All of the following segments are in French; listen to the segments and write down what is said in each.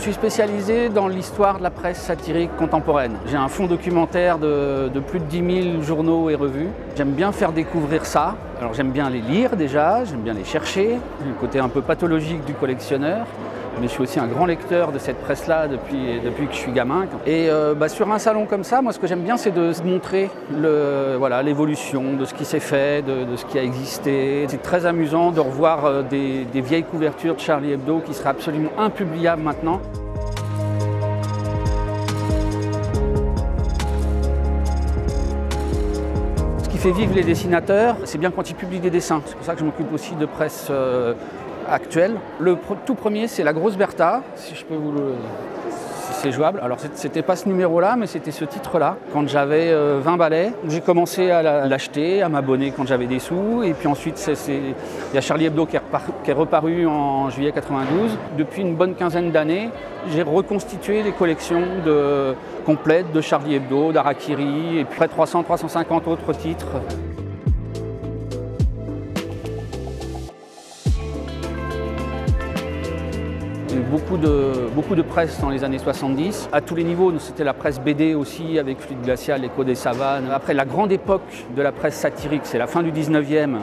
suis spécialisé dans l'histoire de la presse satirique contemporaine. J'ai un fonds documentaire de plus de 10 000 journaux et revues. J'aime bien faire découvrir ça. Alors j'aime bien les lire déjà, j'aime bien les chercher, le côté un peu pathologique du collectionneur. Mais je suis aussi un grand lecteur de cette presse-là depuis que je suis gamin. Et sur un salon comme ça, moi ce que j'aime bien c'est de montrer l'évolution de ce qui s'est fait, de ce qui a existé. C'est très amusant de revoir des vieilles couvertures de Charlie Hebdo qui seraient absolument impubliables maintenant. Ce qui fait vivre les dessinateurs, c'est bien quand ils publient des dessins. C'est pour ça que je m'occupe aussi de presse actuelle. Le tout premier, c'est la Grosse Bertha, si je peux vous le... si c'est jouable. Alors c'était pas ce numéro-là, mais c'était ce titre-là. Quand j'avais 20 balais, j'ai commencé à l'acheter, à m'abonner quand j'avais des sous. Et puis ensuite, il y a Charlie Hebdo qui est reparu en juillet 92. Depuis une bonne quinzaine d'années, j'ai reconstitué les collections complètes de Charlie Hebdo, d'Harakiri, et puis près de 300-350 autres titres. Beaucoup de presse dans les années 70, à tous les niveaux. C'était la presse BD aussi, avec Fluide Glacial, L'écho des savanes. Après, la grande époque de la presse satirique, c'est la fin du 19e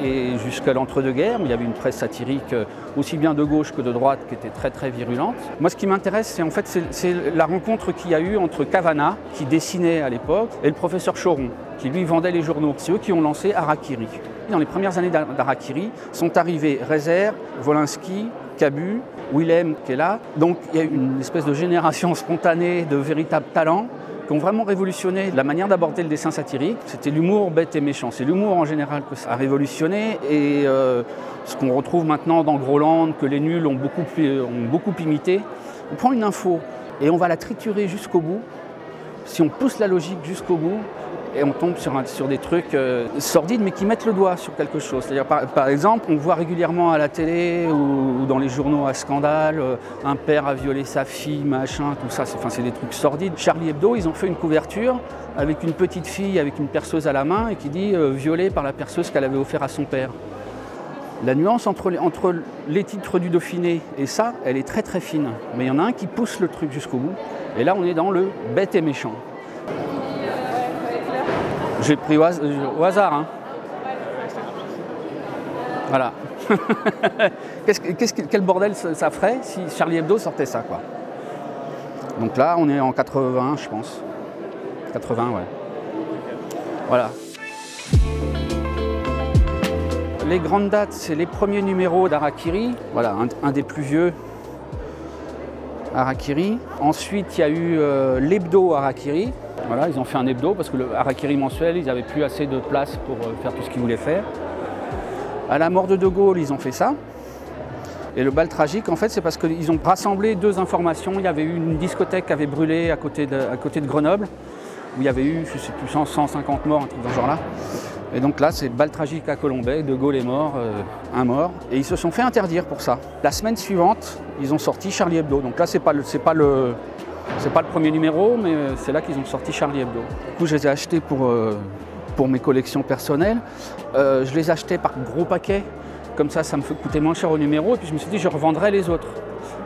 et jusqu'à l'entre-deux-guerres, où il y avait une presse satirique aussi bien de gauche que de droite qui était très très virulente. Moi, ce qui m'intéresse, c'est la rencontre qu'il y a eu entre Cavana, qui dessinait à l'époque, et le professeur Choron, qui lui vendait les journaux. C'est eux qui ont lancé Harakiri. Dans les premières années d'Harakiri sont arrivés Reiser, Wolinski, Cabu, Willem qui est là. Donc il y a une espèce de génération spontanée de véritables talents qui ont vraiment révolutionné la manière d'aborder le dessin satirique. C'était l'humour bête et méchant. C'est l'humour en général que ça a révolutionné. Et ce qu'on retrouve maintenant dans Groland, que les nuls ont beaucoup imité. On prend une info et on va la triturer jusqu'au bout. Si on pousse la logique jusqu'au bout, et on tombe sur des trucs sordides, mais qui mettent le doigt sur quelque chose. C'est-à-dire, par exemple, on voit régulièrement à la télé ou dans les journaux à scandale, un père a violé sa fille, machin, tout ça, c'est des trucs sordides. Charlie Hebdo, ils ont fait une couverture avec une petite fille avec une perceuse à la main et qui dit violée par la perceuse qu'elle avait offert à son père. La nuance entre les titres du Dauphiné et ça, elle est très très fine. Mais il y en a un qui pousse le truc jusqu'au bout. Et là, on est dans le bête et méchant. J'ai pris au hasard. Hein. Voilà. Quel bordel ça ferait si Charlie Hebdo sortait ça, quoi. Donc là, on est en 80, je pense. 80, ouais. Voilà. Les grandes dates, c'est les premiers numéros d'Harakiri. Voilà, un des plus vieux. Harakiri. Ensuite, il y a eu l'hebdo Harakiri. Voilà, ils ont fait un hebdo parce que le Harakiri mensuel, ils n'avaient plus assez de place pour faire tout ce qu'ils voulaient faire. À la mort de De Gaulle, ils ont fait ça. Et le bal tragique, en fait, c'est parce qu'ils ont rassemblé deux informations. Il y avait eu une discothèque qui avait brûlé à côté de Grenoble, où il y avait eu, je ne sais plus, 150 morts, un truc dans ce genre-là. Et donc là, c'est bal tragique à Colombey, De Gaulle est mort, un mort. Et ils se sont fait interdire pour ça. La semaine suivante, ils ont sorti Charlie Hebdo. Donc là, c'est pas le premier numéro, mais c'est là qu'ils ont sorti Charlie Hebdo. Du coup, je les ai achetés pour mes collections personnelles. Je les achetais par gros paquets. Comme ça me coûtait moins cher au numéro. Et puis je me suis dit, je revendrai les autres,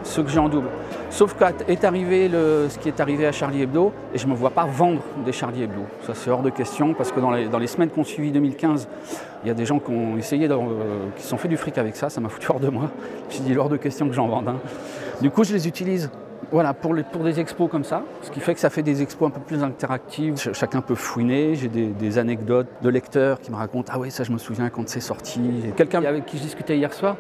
ceux que j'ai en double. Sauf qu'est arrivé ce qui est arrivé à Charlie Hebdo, et je ne me vois pas vendre des Charlie Hebdo. Ça, c'est hors de question, parce que dans les semaines qui ont suivi 2015, il y a des gens qui ont essayé, qui se sont fait du fric avec ça. Ça m'a foutu hors de moi. Je me suis dit, hors de question que j'en vende. Hein. Du coup, je les utilise. Voilà, pour des expos comme ça, ce qui fait que ça fait des expos un peu plus interactives. Chacun peut fouiner, j'ai des anecdotes de lecteurs qui me racontent « Ah oui, ça je me souviens quand c'est sorti ». Quelqu'un avec qui je discutais hier soir,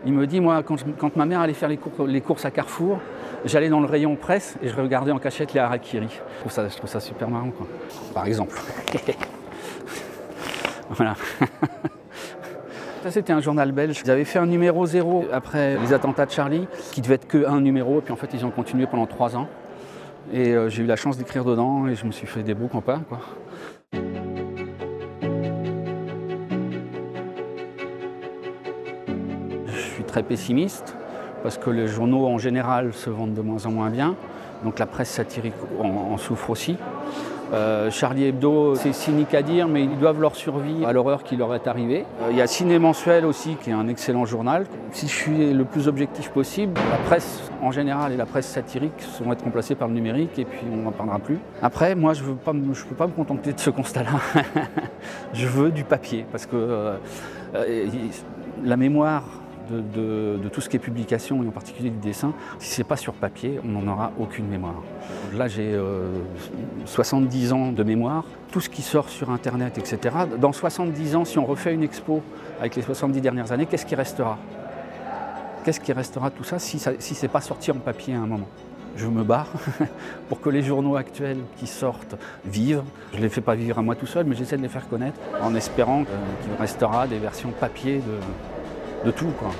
il me dit « Moi, quand ma mère allait faire les courses à Carrefour, j'allais dans le rayon presse et je regardais en cachette les Harakiri ». Je trouve ça super marrant, quoi. Par exemple. Voilà. Ça, c'était un journal belge. Ils avaient fait un numéro 0 après les attentats de Charlie, qui devait être qu'un numéro, et puis en fait, ils ont continué pendant 3 ans. Et j'ai eu la chance d'écrire dedans, et je me suis fait des beaux copains, quoi. Je suis très pessimiste, parce que les journaux, en général, se vendent de moins en moins bien. Donc la presse satirique en souffre aussi. Charlie Hebdo, c'est cynique à dire, mais ils doivent leur survie à l'horreur qui leur est arrivée. Il y a Ciné Mensuel aussi, qui est un excellent journal. Si je suis le plus objectif possible, la presse en général et la presse satirique vont être remplacées par le numérique et puis on n'en parlera plus. Après, moi, je ne peux pas me contenter de ce constat-là. Je veux du papier, parce que la mémoire de tout ce qui est publication, et en particulier du dessin, si ce n'est pas sur papier, on n'en aura aucune mémoire. Là, j'ai 70 ans de mémoire. Tout ce qui sort sur Internet, etc. Dans 70 ans, si on refait une expo avec les 70 dernières années, qu'est-ce qui restera? Qu'est-ce qui restera de tout ça si ce n'est pas sorti en papier à un moment? Je me bats pour que les journaux actuels qui sortent vivent. Je ne les fais pas vivre à moi tout seul, mais j'essaie de les faire connaître en espérant qu'il restera des versions papier de tout, quoi.